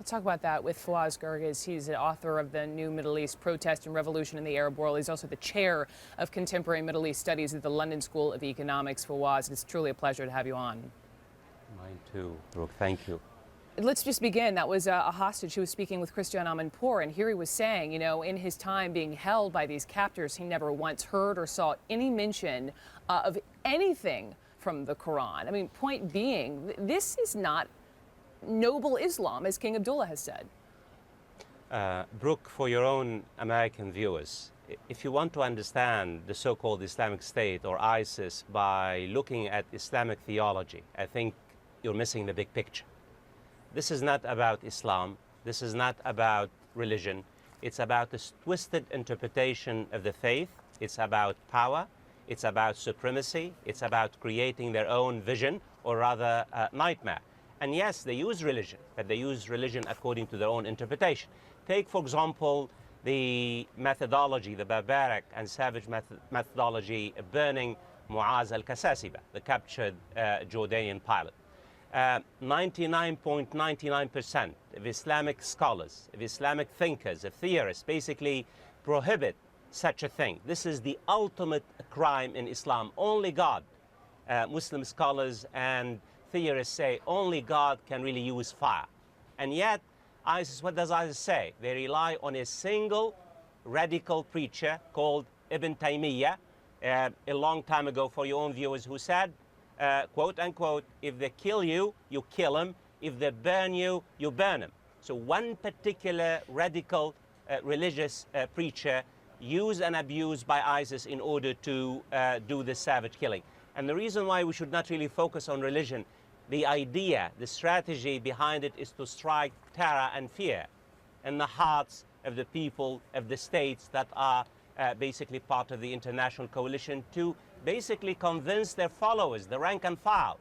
Let's talk about that with Fawaz Gerges. He's the author of the new Middle East Protest and Revolution in the Arab World. He's also the chair of contemporary Middle East studies at the London School of Economics. Fawaz, it's truly a pleasure to have you on. Mine too, Brooke. Thank you. Let's just begin. That was a hostage who was speaking with Christian Amanpour, and here he was saying, you know, in his time being held by these captors, he never once heard or saw any mention of anything from the Quran. I mean, point being, this is not noble Islam, as King Abdullah has said. Brooke, for your own American viewers, if you want to understand the so-called Islamic State or ISIS by looking at Islamic theology, I think you're missing the big picture. This is not about Islam. This is not about religion. It's about this twisted interpretation of the faith. It's about power. It's about supremacy. It's about creating their own vision, or rather nightmare. And yes, they use religion, but they use religion according to their own interpretation. Take, for example, the methodology, the barbaric and savage methodology of burning Muaz al-Kasasiba, the captured Jordanian pilot. 99.99% of Islamic scholars, of Islamic thinkers, of theorists basically prohibit such a thing. This is the ultimate crime in Islam. Only God, Muslim scholars and theorists say, only God can really use fire. And yet, ISIS, what does ISIS say? They rely on a single radical preacher called Ibn Taymiyyah, a long time ago, for your own viewers, who said, quote unquote, if they kill you, you kill them. If they burn you, you burn them. So one particular radical religious preacher used and abused by ISIS in order to do this savage killing. And the reason why we should not really focus on religion, the idea, the strategy behind it is to strike terror and fear in the hearts of the people of the states that are basically part of the international coalition, to basically convince their followers, the rank and file,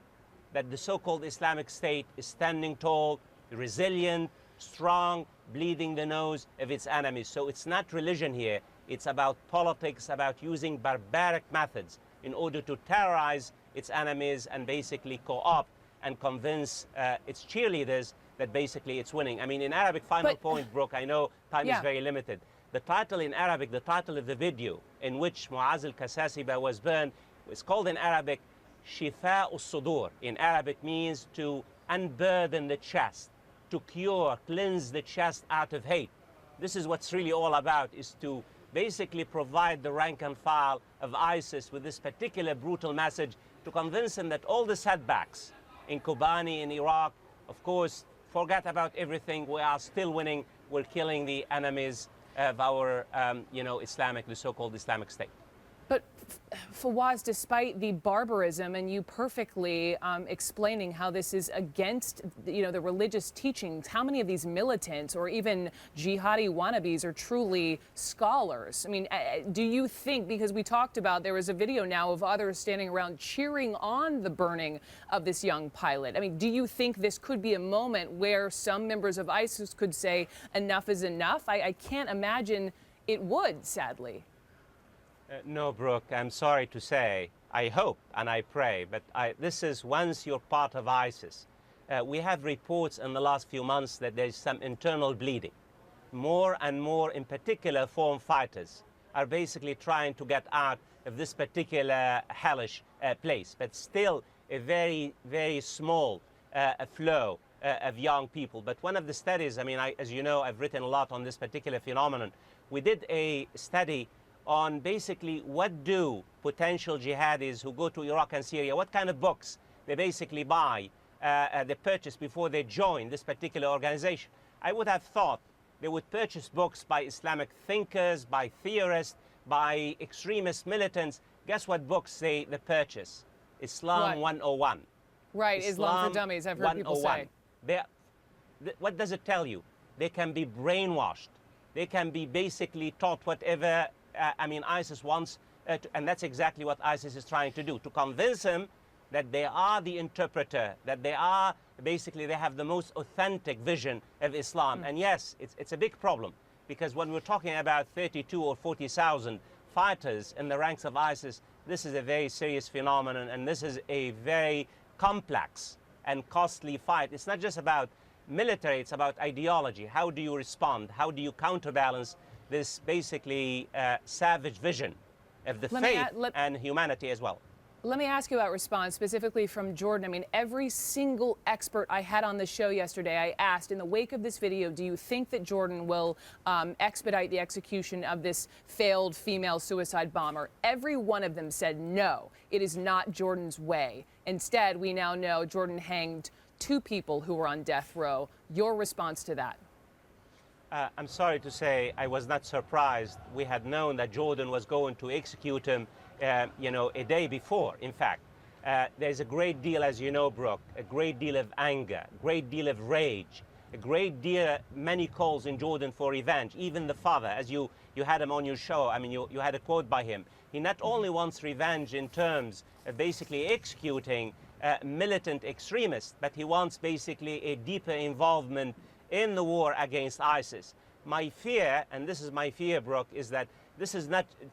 that the so-called Islamic State is standing tall, resilient, strong, bleeding the nose of its enemies. So it's not religion here. It's about politics, about using barbaric methods in order to terrorize its enemies and basically co-opt and convince its cheerleaders that basically it's winning. I mean, in Arabic, final point, Brooke, I know time is very limited. The title in Arabic, the title of the video in which Muaz al-Kasasiba was burned, is called in Arabic, Shifa al-Sudur. In Arabic means to unburden the chest, to cure, cleanse the chest out of hate. This is what's really all about, is to basically provide the rank and file of ISIS with this particular brutal message to convince them that all the setbacks in Kobani, in Iraq, of course, forget about everything. We are still winning. We're killing the enemies of our, the so-called Islamic State. But Fawaz, despite the barbarism and you perfectly explaining how this is against, the religious teachings, how many of these militants or even jihadi wannabes are truly scholars? I mean, do you think, because we talked about, there was a video now of others standing around cheering on the burning of this young pilot. I mean, do you think this could be a moment where some members of ISIS could say enough is enough? I can't imagine it would, sadly. No, Brooke, I'm sorry to say, I hope and I pray, but this is once you're part of ISIS. We have reports in the last few months that there's some internal bleeding. More and more, in particular, foreign fighters are basically trying to get out of this particular hellish place, but still a very, very small flow of young people. But one of the studies, I mean, as you know, I've written a lot on this particular phenomenon. We did a study on basically what do potential jihadis who go to Iraq and Syria, what kind of books they basically buy, they purchase before they join this particular organization. I would have thought they would purchase books by Islamic thinkers, by theorists, by extremist militants. Guess what books they purchase? Islam 101. Right, Islam for Dummies, I've heard people say. What does it tell you? They can be brainwashed. They can be basically taught whatever ISIS wants, and that's exactly what ISIS is trying to do, to convince them that they are the interpreter, that they are basically, they have the most authentic vision of Islam. And yes, it's a big problem, because when we're talking about 32 or 40,000 fighters in the ranks of ISIS, this is a very serious phenomenon, and this is a very complex and costly fight. It's not just about military, it's about ideology. How do you respond? How do you counterbalance this basically savage vision of the faith and humanity as well? Let me ask you about response, specifically from Jordan. I mean, every single expert I had on the show yesterday, I asked, in the wake of this video, do you think that Jordan will expedite the execution of this failed female suicide bomber? Every one of them said no, it is not Jordan's way. Instead, we now know Jordan hanged 2 people who were on death row. Your response to that? I'm sorry to say I was not surprised. We had known that Jordan was going to execute him a day before, in fact. There's a great deal, as you know, Brooke, a great deal of anger, a great deal of rage, a great deal, many calls in Jordan for revenge. Even the father, as you had him on your show, I mean, you had a quote by him. He not only wants revenge in terms of basically executing militant extremists, but he wants basically a deeper involvement in the war against ISIS. My fear, and this is my fear, Brooke, is that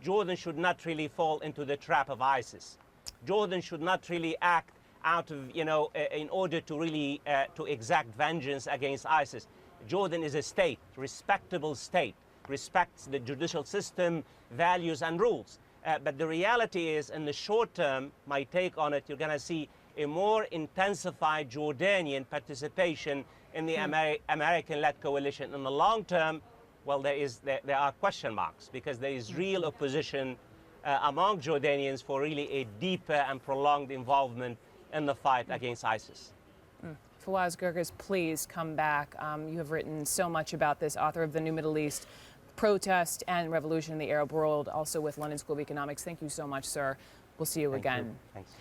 Jordan should not really fall into the trap of ISIS. Jordan should not really act out of, in order to really to exact vengeance against ISIS. Jordan is a state, respectable state, respects the judicial system, values and rules. But the reality is, in the short term, my take on it, you're going to see a more intensified Jordanian participation in the American-led coalition. In the long term, well, there are question marks, because there is real opposition among Jordanians for really a deeper and prolonged involvement in the fight against ISIS. Fawaz Gerges, please come back. You have written so much about this, author of The New Middle East, Protest and Revolution in the Arab World, also with London School of Economics. Thank you so much, sir. We'll see you again. Thanks.